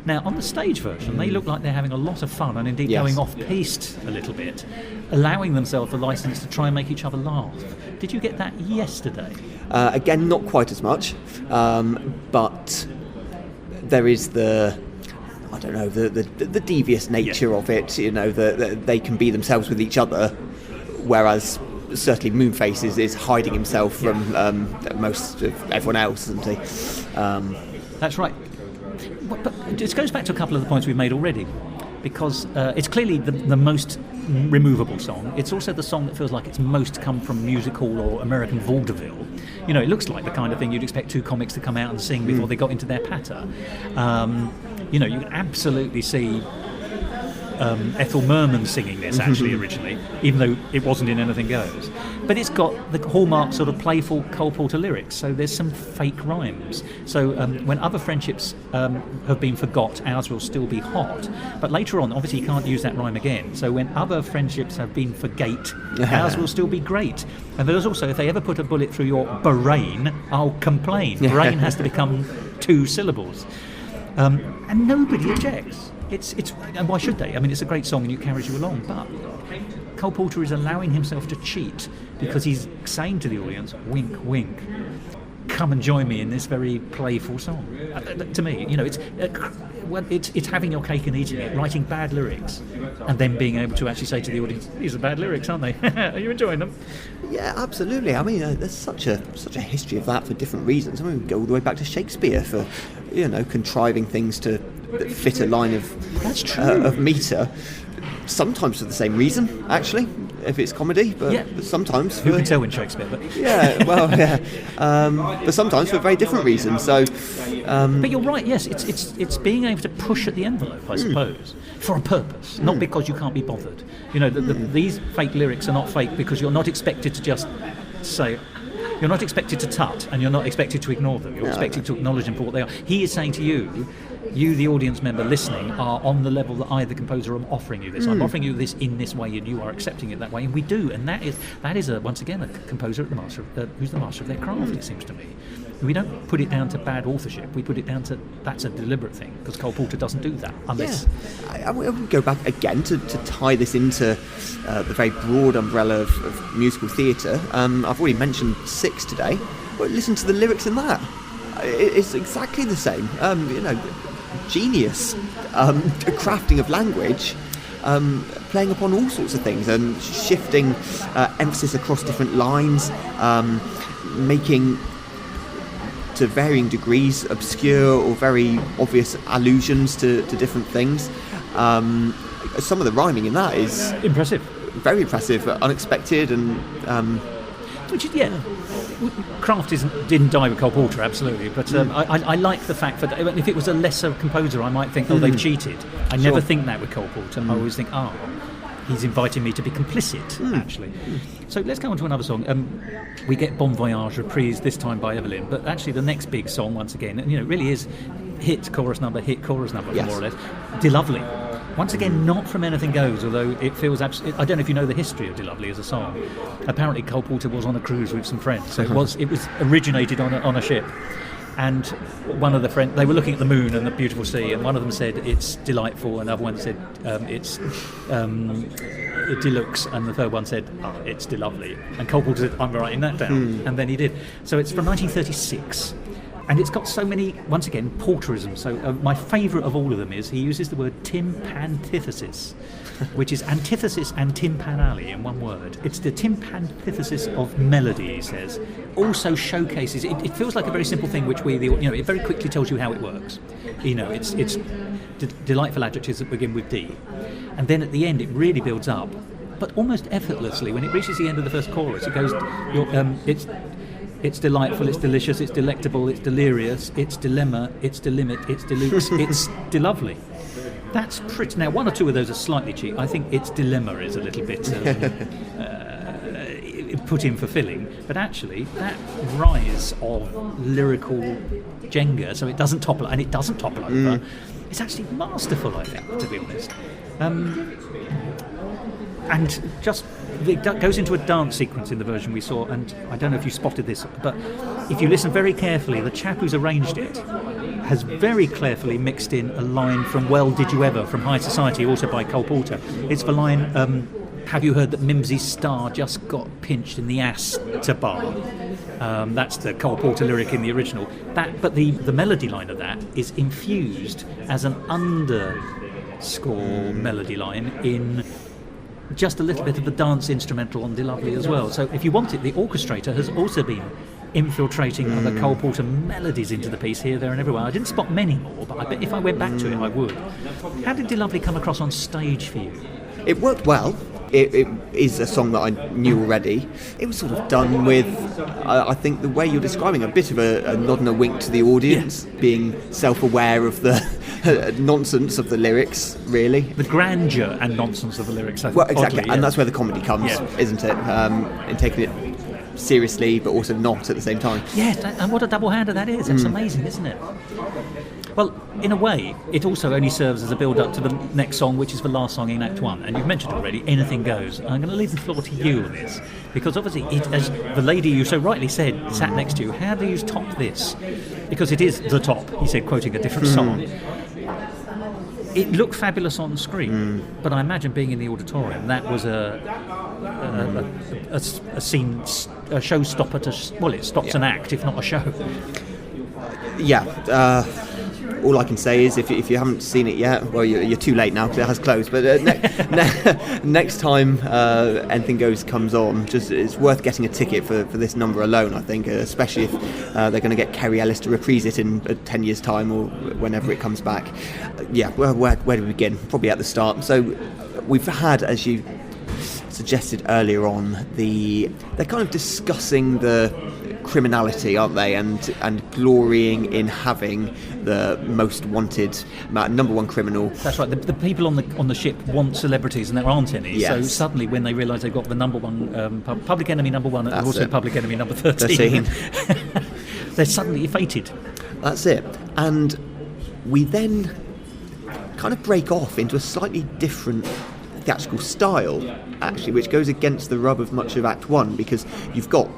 Now, on the stage version, they look like they're having a lot of fun and indeed going off-piste a little bit, allowing themselves a license to try and make each other laugh. Did you get that yesterday? Again, not quite as much, but there is the devious nature of it, that they can be themselves with each other, whereas certainly Moonface is hiding himself from most of everyone else, isn't he? That's right. But this goes back to a couple of the points we've made already, because it's clearly the most removable song. It's also the song that feels like it's most come from musical or American vaudeville. It looks like the kind of thing you'd expect two comics to come out and sing before they got into their patter. You can absolutely see Ethel Merman singing this actually originally, even though it wasn't in Anything Goes. But it's got the hallmark sort of playful Cole Porter lyrics, so there's some fake rhymes. So when other friendships have been forgot, ours will still be hot. But later on, obviously you can't use that rhyme again. So when other friendships have been forgate, ours will still be great. And there's also, if they ever put a bullet through your brain, I'll complain. Brain has to become 2 syllables. And nobody objects. And why should they? I mean, it's a great song and it carries you along, but Cole Porter is allowing himself to cheat because he's saying to the audience, wink, wink, come and join me in this very playful song. To me, it's having your cake and eating it, writing bad lyrics, and then being able to actually say to the audience, these are bad lyrics, aren't they? Are you enjoying them? Yeah, absolutely. I mean, there's such a history of that for different reasons. I mean, we go all the way back to Shakespeare for, contriving things that fit a line of metre. Sometimes for the same reason, actually, if it's comedy, but sometimes who can tell in Shakespeare? But but sometimes for very different reasons. So, but you're right. Yes, it's being able to push at the envelope, I suppose, for a purpose, not because you can't be bothered. These fake lyrics are not fake because you're not expected to just say. You're not expected to tut, and you're not expected to ignore them. You're expected to acknowledge them for what they are. He is saying to you, you, the audience member listening, are on the level that I, the composer, am offering you this. I'm offering you this in this way, and you are accepting it that way, and we do. And that is once again a composer at who's the master of their craft. It seems to me. We don't put it down to bad authorship. We put it down to that's a deliberate thing, because Cole Porter doesn't do that unless. I would go back again to tie this into the very broad umbrella of musical theatre. I've already mentioned Six today. But listen to the lyrics in that. It's exactly the same. Genius, crafting of language, playing upon all sorts of things and shifting emphasis across different lines, making to varying degrees obscure or very obvious allusions to different things. Some of the rhyming in that is impressive, very impressive, unexpected, and which is craft didn't die with Cole Porter, absolutely, but I like the fact that if it was a lesser composer, I might think, they've cheated. I never think that with Cole Porter. I always think, he's inviting me to be complicit, actually. So let's go on to another song. We get Bon Voyage reprised, this time by Evelyn, but actually the next big song, once again, and it really is hit, chorus number, more or less. De Lovely. Once again, not from Anything Goes, although it feels absolutely. I don't know if you know the history of De Lovely as a song. Apparently, Cole Porter was on a cruise with some friends, so it was originated on a ship. And one of the friends, they were looking at the moon and the beautiful sea, and one of them said it's delightful, another one said it's deluxe, and the third one said it's De Lovely. And Cole Porter said, I'm writing that down, and then he did. So it's from 1936. And it's got so many, once again, Porterisms. So my favourite of all of them is he uses the word timpantithesis, which is antithesis and timpanally in one word. It's the timpantithesis of melody, he says. Also showcases, it feels like a very simple thing, which it very quickly tells you how it works. It's delightful adjectives that begin with D. And then at the end, it really builds up. But almost effortlessly, when it reaches the end of the first chorus, it goes, it's delightful, it's delicious, it's delectable, it's delirious, it's dilemma, it's delimit, it's deluxe, it's delovely. That's pretty. Now, one or two of those are slightly cheap. I think its dilemma is a little bit put in for filling, but actually that rise of lyrical Jenga, so it doesn't topple, and it doesn't topple over. It's actually masterful, I think, to be honest. And just it goes into a dance sequence in the version we saw, and I don't know if you spotted this, but if you listen very carefully, the chap who's arranged it has very carefully mixed in a line from Well Did You Ever from High Society, also by Cole Porter. It's the line, have you heard that Mimsy's star just got pinched in the ass to bar? That's the Cole Porter lyric in the original. But the melody line of that is infused as an underscore melody line in just a little bit of the dance instrumental on De Lovely as well. So if you want it, the orchestrator has also been infiltrating other Cole Porter melodies into the piece here, there and everywhere. I didn't spot many more, but I bet if I went back to it, I would. How did De Lovely come across on stage for you? It worked well. It is a song that I knew already. It was sort of done with, I think, the way you're describing, a bit of a nod and a wink to the audience, being self-aware of the nonsense of the lyrics, really. The grandeur and nonsense of the lyrics. Well, exactly, oddly, and that's where the comedy comes, isn't it? In taking it seriously, but also not at the same time. Yeah, and what a double-hander that is. It's amazing, isn't it? Well, in a way, it also only serves as a build-up to the next song, which is the last song in Act 1. And you've mentioned already, Anything Goes. I'm going to leave the floor to you on this, because obviously, as the lady you so rightly said sat next to you, how do you top this? Because it is the top, he said, quoting a different song. It looked fabulous on screen, but I imagine being in the auditorium, that was a scene, a showstopper to... Well, it stops an act, if not a show. Yeah, all I can say is if you haven't seen it yet, well, you're too late now because it has closed. But next time Anything Goes comes on, it's worth getting a ticket for this number alone, I think, especially if they're going to get Kerry Ellis to reprise it in 10 years' time or whenever it comes back. Where do we begin? Probably at the start. So we've had, as you suggested earlier on, they're kind of discussing the criminality, aren't they, and glorying in having the most wanted, number one criminal. That's right. The people on the ship want celebrities, and there aren't any. Yes. So suddenly, when they realise they've got the number one, public enemy number one, and also public enemy number 13. They're suddenly fated. That's it. And we then kind of break off into a slightly different theatrical style, actually, which goes against the rub of much of Act 1, because you've got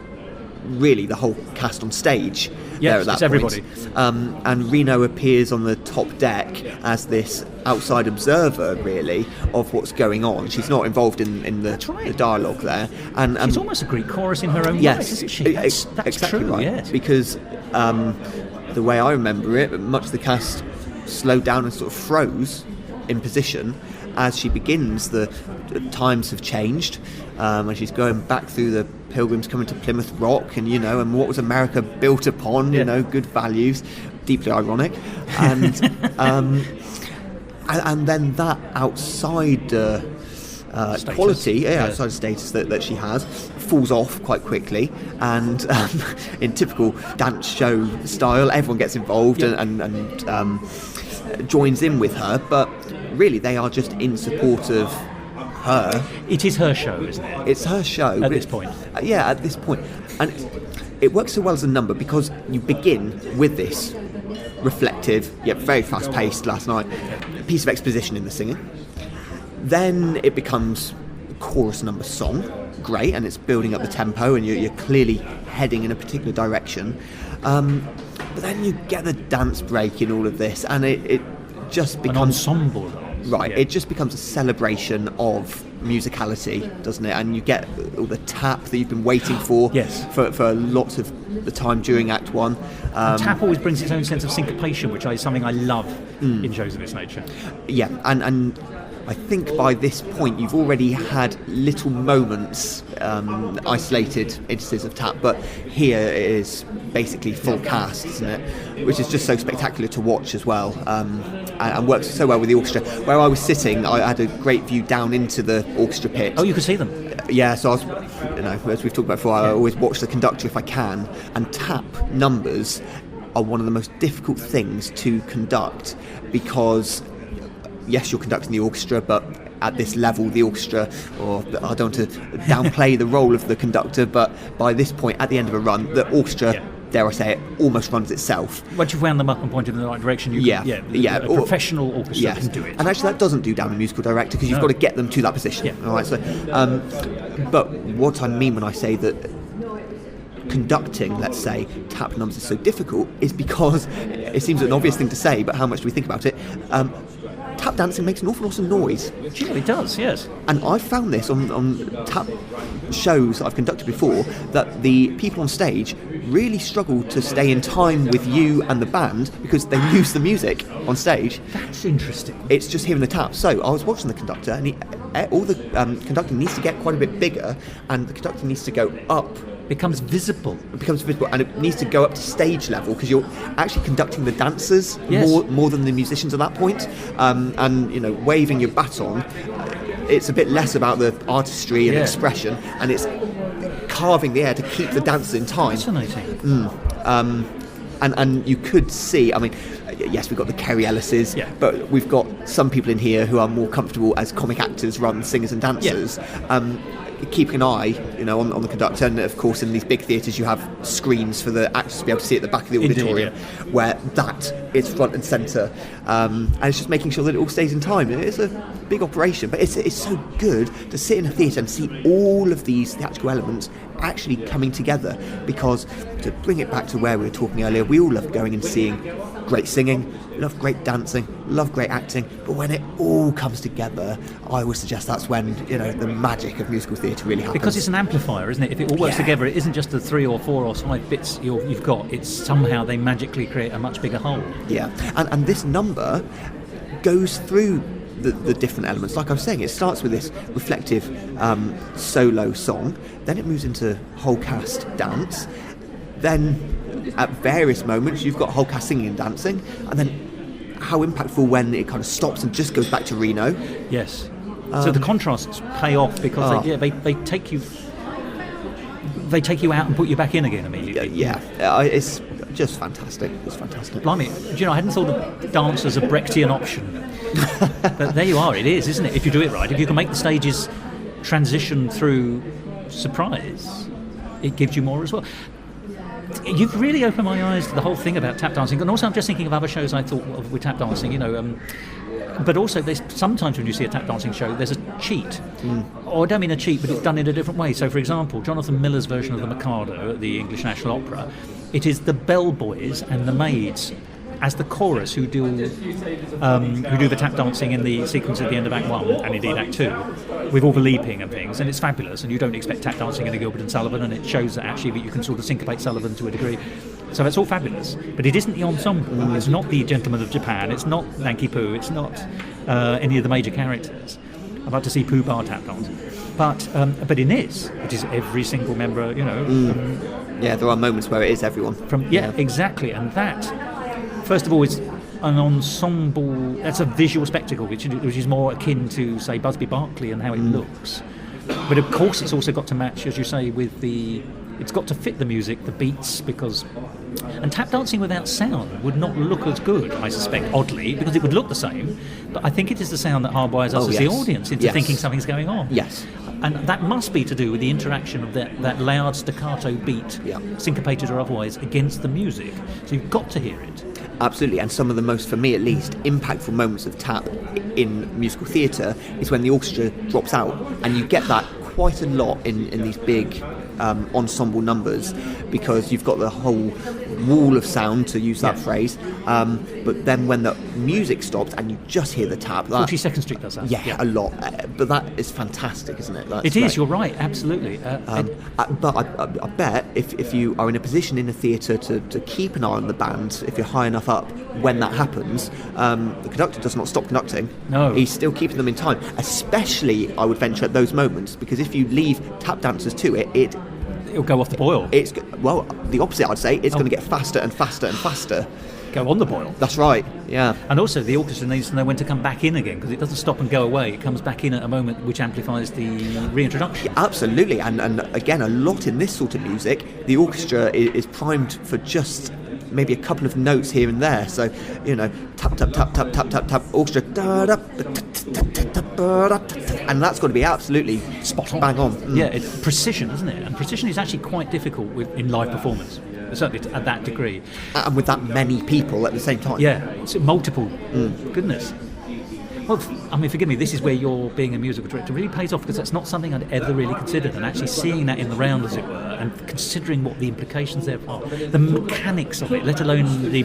really the whole cast on stage there at that it's everybody. And Reno appears on the top deck as this outside observer, really, of what's going on. She's not involved in the dialogue there. And she's almost a Greek chorus in her own yes, right, isn't she? That's exactly true, right. yes. Because the way I remember it, much of the cast slowed down and sort of froze in position as she begins. The times have changed, and she's going back through the Pilgrims coming to Plymouth Rock, and and what was America built upon, good values, deeply ironic, and and then that outside quality, outside status that she has, falls off quite quickly, and in typical dance show style, everyone gets involved and joins in with her, but really they are just in support of her. It is her show, isn't it? It's her show. At this point. At this point. And it works so well as a number because you begin with this reflective, yet very fast-paced last night, piece of exposition in the singing. Then it becomes a chorus number song, great, and it's building up the tempo, and you're clearly heading in a particular direction. But then you get the dance break in all of this, and it just becomes an ensemble dance. Right, it just becomes a celebration of musicality, doesn't it? And you get all the tap that you've been waiting for for lots of the time during Act 1. Tap always brings its own sense of syncopation, which is something I love in shows of this nature. Yeah, and I think by this point you've already had little moments, isolated instances of tap, but here it is basically full cast, isn't it? Which is just so spectacular to watch as well, and works so well with the orchestra. Where I was sitting, I had a great view down into the orchestra pit. Oh, you could see them? Yeah, so I was, as we've talked about before, I always watch the conductor if I can, and tap numbers are one of the most difficult things to conduct because yes, you're conducting the orchestra, but at this level, the orchestra, or I don't want to downplay the role of the conductor, but by this point, at the end of a run, the orchestra, dare I say it, almost runs itself. Once you've wound them up and pointed in the right direction, a professional orchestra can do it. And actually, that doesn't do down a musical director because you've got to get them to that position. Yeah. All right. So, but what I mean when I say that conducting, let's say, tap numbers is so difficult, is because it seems an obvious thing to say, but how much do we think about it? Tap dancing makes an awful lot of noise. It does, yes. And I've found this on tap shows that I've conducted before, that the people on stage really struggle to stay in time with you and the band because they lose the music on stage. That's interesting. It's just hearing the tap. So I was watching the conductor, and all the conducting needs to get quite a bit bigger, and the conductor needs to go up. Becomes visible, and it needs to go up to stage level because you're actually conducting the dancers more than the musicians at that point, and waving your baton. It's a bit less about the artistry and expression, and it's carving the air to keep the dancers in time. Fascinating. And you could see, I mean, yes, we've got the Kerry Ellises, but we've got some people in here who are more comfortable as comic actors rather than singers and dancers. Keeping an eye, on the conductor, and of course in these big theatres you have screens for the actors to be able to see at the back of the auditorium, where that is front and centre, and it's just making sure that it all stays in time. It's a big operation, but it's so good to sit in a theatre and see all of these theatrical elements actually coming together, because to bring it back to where we were talking earlier, we all love going and seeing great singing, love great dancing, love great acting, but when it all comes together, I would suggest that's when the magic of musical theatre really happens. Because it's an amplifier, isn't it? If it all works together, it isn't just the 3 or 4 or 5 bits you've got. It's somehow they magically create a much bigger whole. Yeah, and this number goes through the different elements. Like I was saying, it starts with this reflective solo song, then it moves into whole cast dance, then at various moments you've got whole cast singing and dancing, and then how impactful when it kind of stops and just goes back to Reno. Yes. So the contrasts pay off because they take you out and put you back in again immediately. It's just fantastic. It's fantastic. Blimey, I hadn't thought of dance as a Brechtian option. But there you are, it is, isn't it? If you do it right, if you can make the stages transition through surprise, it gives you more as well. You've really opened my eyes to the whole thing about tap dancing, and also I'm just thinking of other shows I thought of with tap dancing, but also there's sometimes when you see a tap dancing show there's a cheat, or I don't mean a cheat, but it's done in a different way. So for example, Jonathan Miller's version of the Mikado at the English National Opera, it is the bellboys and the maids as the chorus who do the tap dancing in the sequence at the end of Act 1 and indeed Act 2 with all the leaping and things, and it's fabulous, and you don't expect tap dancing in a Gilbert and Sullivan, and it shows that actually that you can sort of syncopate Sullivan to a degree. So it's all fabulous, but it isn't the ensemble. It's not the Gentlemen of Japan, it's not Nanki Poo, it's not any of the major characters. I'd like to see Pooh Bar tap dance, but in this it is every single member, Yeah, there are moments where it is everyone. Exactly, and that first of all is an ensemble. That's a visual spectacle, which is more akin to, say, Busby Berkeley and how it looks. But of course, it's also got to match, as you say, with the. It's got to fit the music, the beats, and tap dancing without sound would not look as good, I suspect, oddly, because it would look the same. But I think it is the sound that hardwires us as the audience into thinking something's going on. Yes. And that must be to do with the interaction of that loud staccato beat, syncopated or otherwise, against the music. So you've got to hear it. Absolutely, and some of the most, for me at least, impactful moments of tap in musical theatre is when the orchestra drops out, and you get that quite a lot in these big ensemble numbers, because you've got the whole wall of sound, to use that phrase, but then when the music stops and you just hear the tap, 42nd Street does that. Yeah, a lot, but that is fantastic, isn't it? It is, you're right, absolutely. But I bet if you are in a position in a theatre to keep an eye on the band, if you're high enough up when that happens, the conductor does not stop conducting. No. He's still keeping them in time, especially, I would venture, at those moments, because if you leave tap dancers to it'll go off the boil. It's, well, the opposite, I'd say. It's going to get faster and faster and faster. Go on the boil. That's right, yeah. And also the orchestra needs to know when to come back in again, because it doesn't stop and go away. It comes back in at a moment which amplifies the reintroduction. Yeah, absolutely, and again, a lot in this sort of music, the orchestra is primed for just maybe a couple of notes here and there. So, tap, tap, tap, tap, tap, tap, tap, orchestra, da, da, and that's got to be absolutely spot on. Bang on. Yeah, precision, isn't it? And precision is actually quite difficult in live performance, certainly at that degree. And with that many people at the same time. Yeah, it's multiple. Goodness. Well, I mean, forgive me, this is where your being a musical director really pays off, because that's not something I'd ever really considered, and actually seeing that in the round, as it were, and considering what the implications there are, the mechanics of it, let alone the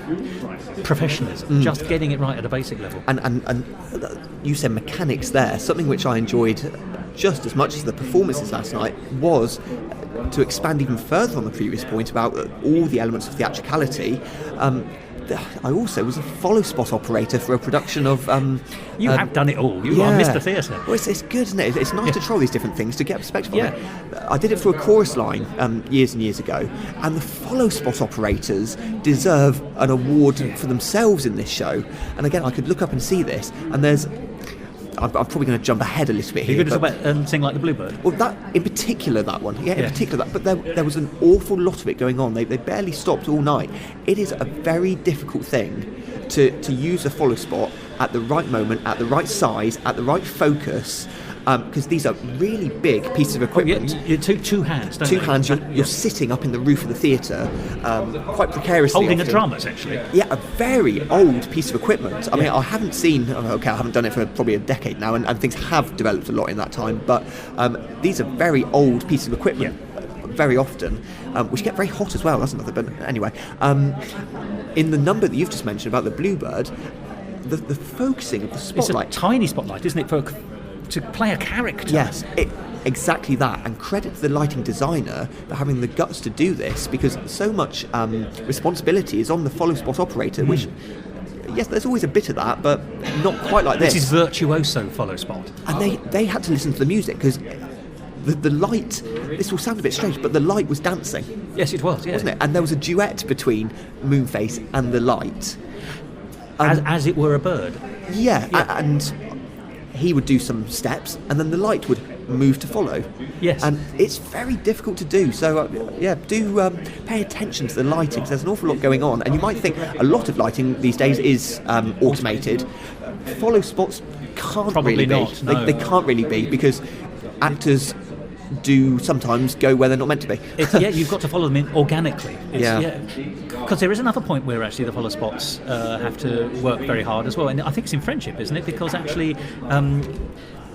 professionalism, just getting it right at a basic level. And you said mechanics there. Something which I enjoyed just as much as the performances last night was, to expand even further on the previous point about all the elements of theatricality, I also was a follow spot operator for a production of... you have done it all. You are Mr. Theatre. Well, it's good, isn't it? It's nice to try these different things to get perspective on it. I did it for a chorus line years and years ago, and the follow spot operators deserve an award for themselves in this show. And again, I could look up and see this, and there's... I'm probably going to jump ahead a little bit here. You're going to talk about Sing Like the Bluebird? Well, that in particular, that one. Yeah, in particular that. But there was an awful lot of it going on. They barely stopped all night. It is a very difficult thing to use a follow spot at the right moment, at the right size, at the right focus, because these are really big pieces of equipment. Two hands, don't Two they? hands. You're sitting up in the roof of the theatre, quite precariously. Holding often. a drum, essentially. Yeah, a very old piece of equipment. I mean, I haven't seen... Okay, I haven't done it for probably a decade now, and things have developed a lot in that time, but these are very old pieces of equipment, very often, which get very hot as well, doesn't it? But anyway, in the number that you've just mentioned about the Bluebird, the focusing of the spotlight... It's a tiny spotlight, isn't it, to play a character? Yes, exactly that. And credit to the lighting designer for having the guts to do this, because so much responsibility is on the follow spot operator, which, yes, there's always a bit of that, but not quite like this. This is virtuoso follow spot. And they had to listen to the music, because the light, this will sound a bit strange, but the light was dancing. Yes, it was, wasn't it? And there was a duet between Moonface and the light. As it were a bird. Yeah, and he would do some steps, and then the light would move to follow. Yes. And it's very difficult to do, so do pay attention to the lighting, because there's an awful lot going on, and you might think a lot of lighting these days is automated. Follow spots can't Probably really not, be. no. They can't really be, because actors do sometimes go where they're not meant to be. You've got to follow them in organically. Yeah. Because there is another point where actually the follow spots have to work very hard as well, and I think it's in friendship, isn't it? Because actually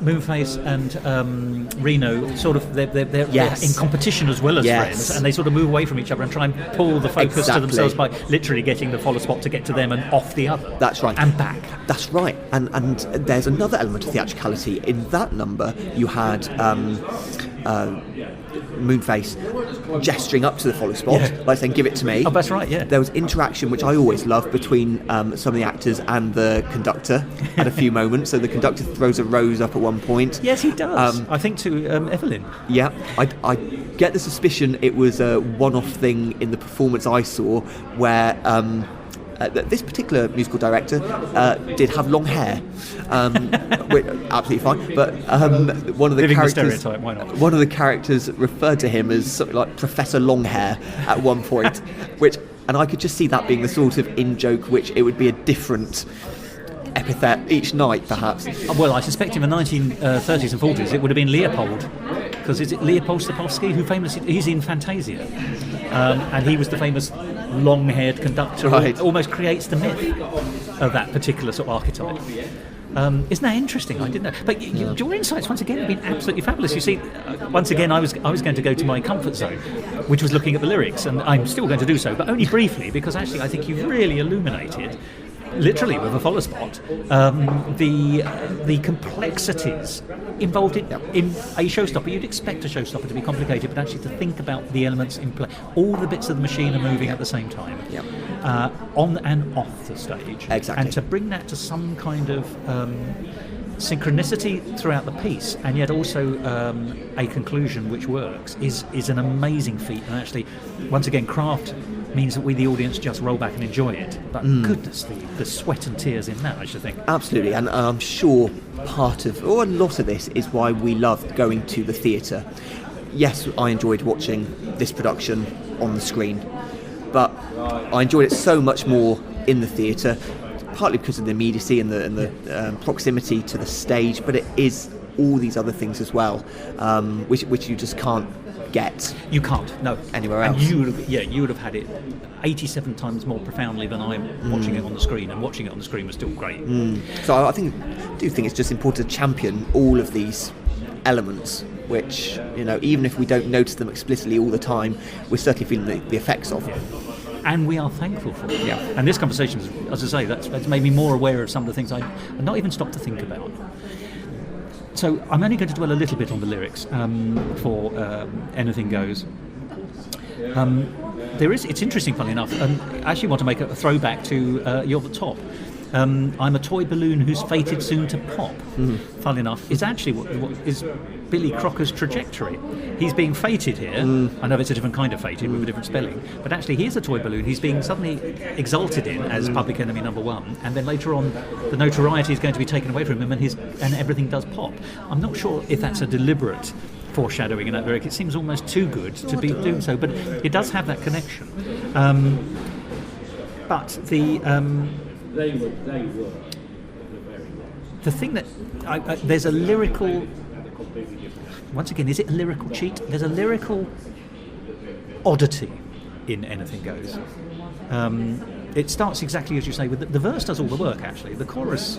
Moonface and Reno sort of they're in competition as well as friends, and they sort of move away from each other and try and pull the focus to themselves by literally getting the follow spot to get to them and off the other. That's right. And back. That's right. And there's another element of theatricality in that number. You had Moonface gesturing up to the follow spot, like saying, "Give it to me." Oh, that's right. Yeah. There was interaction, which I always love, between some of the actors and the conductor at a few moments. So the conductor throws a rose up at one point. Yes, he does. I think to Evelyn. Yeah, I get the suspicion it was a one-off thing in the performance I saw, where this particular musical director did have long hair, which, absolutely fine. But one of the characters, stereotype, why not? One of the characters referred to him as something like Professor Longhair at one point, and I could just see that being the sort of in-joke, which it would be a different epithet each night, perhaps. Well, I suspect in the 1930s and 40s it would have been Leopold, because is it Leopold Stokowski who he's in Fantasia, and he was the famous long-haired conductor who almost creates the myth of that particular sort of archetype. Isn't that interesting? I didn't know. But your insights once again have been absolutely fabulous. You see, once again, I was going to go to my comfort zone, which was looking at the lyrics, and I'm still going to do so, but only briefly, because actually I think you've really illuminated, literally with a follow spot, the complexities involved in a showstopper. You'd expect a showstopper to be complicated, but actually to think about the elements in play. All the bits of the machine are moving at the same time, on and off the stage. Exactly. And to bring that to some kind of synchronicity throughout the piece, and yet also a conclusion which works, is an amazing feat. And actually, once again, craft means that we, the audience, just roll back and enjoy it. But goodness, the sweat and tears in that, I should think. Absolutely, and I'm sure part of, or a lot of this, is why we love going to the theatre. Yes, I enjoyed watching this production on the screen, but I enjoyed it so much more in the theatre, partly because of the immediacy and the proximity to the stage, but it is all these other things as well, which you just can't get. You can't, no, anywhere else. And you would have had it 87 times more profoundly than I'm watching it on the screen, and watching it on the screen was still great. So I do think it's just important to champion all of these elements, which, even if we don't notice them explicitly all the time, we're certainly feeling the effects of. And we are thankful for it. Yeah. And this conversation, as I say, that's made me more aware of some of the things I'd not even stopped to think about. So I'm only going to dwell a little bit on the lyrics for Anything Goes. It's interesting, funny enough. I actually want to make a throwback to You're the Top. I'm a toy balloon who's fated soon to pop. Funnily enough, is actually what is Billy Crocker's trajectory. He's being fated here. I know it's a different kind of fated with a different spelling, but actually he is a toy balloon. He's being suddenly exalted in as Public Enemy #1, and then later on the notoriety is going to be taken away from him, and everything does pop. I'm not sure if that's a deliberate foreshadowing in that lyric. It seems almost too good to be doing so, but it does have that connection. But the thing that there's a lyrical. Once again, is it a lyrical cheat? There's a lyrical oddity in Anything Goes. It starts exactly as you say. With the verse does all the work. Actually, the chorus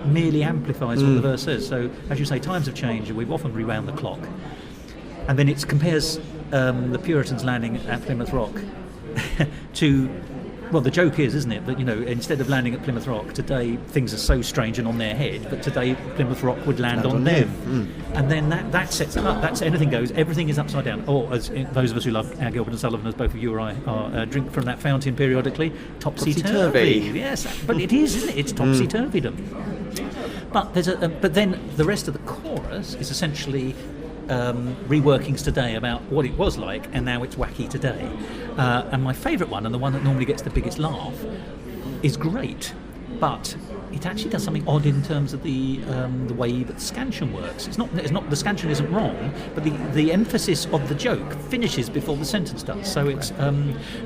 merely amplifies what the verse says. So, as you say, times have changed, and we've often rewound the clock. And then it compares the Puritans landing at Plymouth Rock to. Well, the joke is, isn't it, that, instead of landing at Plymouth Rock, today things are so strange and on their head, but today Plymouth Rock would land on them. And then that sets it up. That's Anything Goes. Everything is upside down. Or, as those of us who love Gilbert and Sullivan, as both of you or I are, drink from that fountain periodically, topsy-turvy. Yes, but it is, isn't it? It's topsy-turvydom. But but then the rest of the chorus is essentially reworkings today about what it was like, and now it's wacky today. And my favourite one, and the one that normally gets the biggest laugh, is great, but it actually does something odd in terms of the way that scansion works. It's not the scansion isn't wrong, but the emphasis of the joke finishes before the sentence does. So it's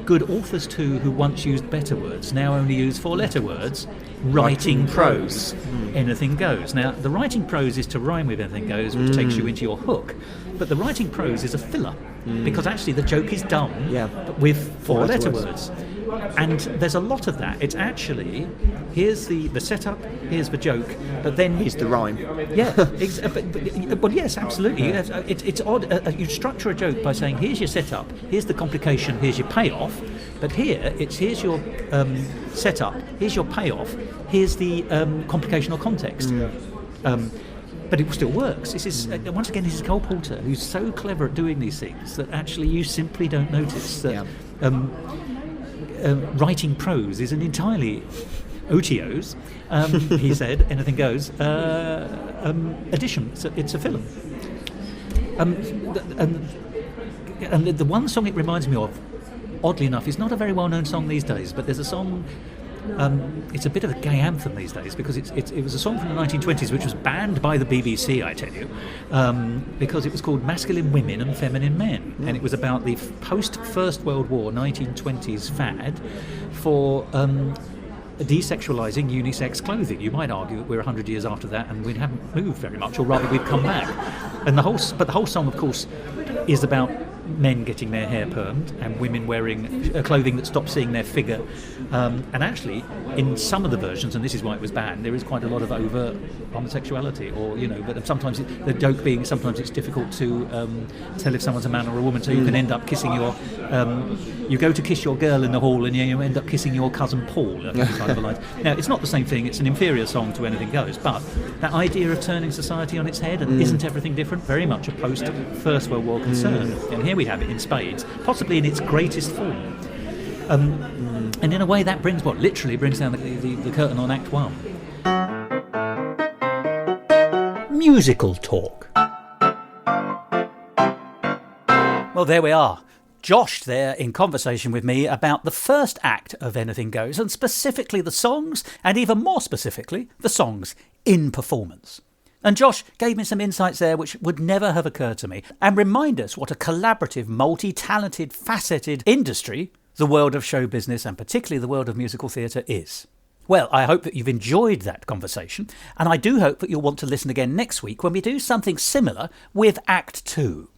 good authors too who once used better words now only use four-letter words. Writing prose, anything goes. Now the writing prose is to rhyme with anything goes, which takes you into your hook. But the writing prose is a filler because actually the joke is done with four-letter words. And there's a lot of that. It's actually, here's the setup, here's the joke, but then... Here's the rhyme. Yeah, well, yes, absolutely. It's odd. You structure a joke by saying, here's your setup, here's the complication, here's your payoff. But here, here's your setup, here's your payoff, here's the complication or context. But it still works. This is once again, this is Cole Porter, who's so clever at doing these things that actually you simply don't notice that writing prose is an entirely OTOs. He said, anything goes. Addition. It's a film. And the one song it reminds me of, oddly enough, is not a very well-known song these days. But there's a song. It's a bit of a gay anthem these days because it was a song from the 1920s which was banned by the BBC, I tell you, because it was called Masculine Women and Feminine Men, and it was about the post-First World War 1920s fad for desexualizing unisex clothing. You might argue that we're 100 years after that and we haven't moved very much, or rather we've come back. And the whole song, of course, is about men getting their hair permed and women wearing clothing that stops seeing their figure. And actually, in some of the versions, and this is why it was banned, there is quite a lot of overt homosexuality, or but sometimes the joke being sometimes it's difficult to tell if someone's a man or a woman, so you can end up kissing your you go to kiss your girl in the hall and you end up kissing your cousin Paul. I think is kind of a line. Now it's not the same thing, it's an inferior song to Anything Goes, but that idea of turning society on its head and isn't everything different, very much a post First World War concern, and here we have it in spades, possibly in its greatest form. And in a way that literally brings down the curtain on Act 1. Musical talk. Well, there we are. Josh there in conversation with me about the first act of Anything Goes, and specifically the songs, and even more specifically, the songs in performance. And Josh gave me some insights there which would never have occurred to me, and remind us what a collaborative, multi-talented, faceted industry the world of show business, and particularly the world of musical theatre, is. Well, I hope that you've enjoyed that conversation, and I do hope that you'll want to listen again next week when we do something similar with Act 2.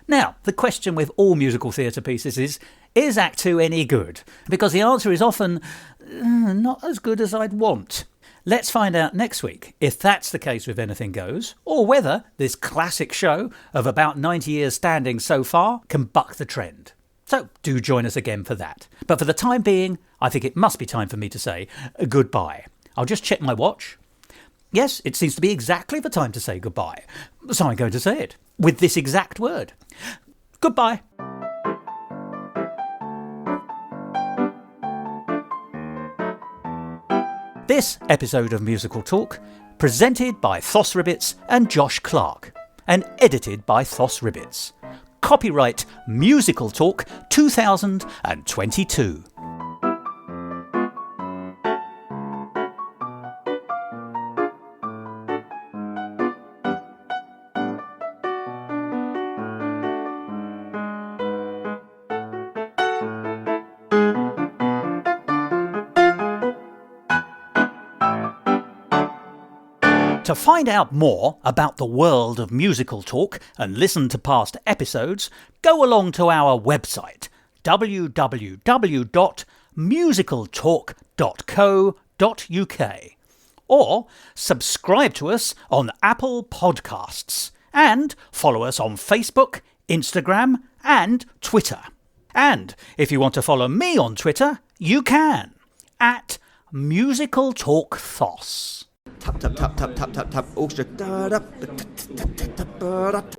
Now, the question with all musical theatre pieces is Act 2 any good? Because the answer is often, not as good as I'd want. Let's find out next week if that's the case with Anything Goes, or whether this classic show of about 90 years standing so far can buck the trend. So do join us again for that. But for the time being, I think it must be time for me to say goodbye. I'll just check my watch. Yes, it seems to be exactly the time to say goodbye. So I'm going to say it with this exact word. Goodbye. This episode of Musical Talk, presented by Thos Ribbits and Josh Clark, and edited by Thos Ribbits. Copyright Musical Talk 2022. To find out more about the world of Musical Talk and listen to past episodes, go along to our website www.musicaltalk.co.uk or subscribe to us on Apple Podcasts and follow us on Facebook, Instagram and Twitter. And if you want to follow me on Twitter, you can at Musical Talk Thos. Tap, tap, tap, tap, tap, tap, tap, orchestra. Da, da, da, da, da, da, da, da, da.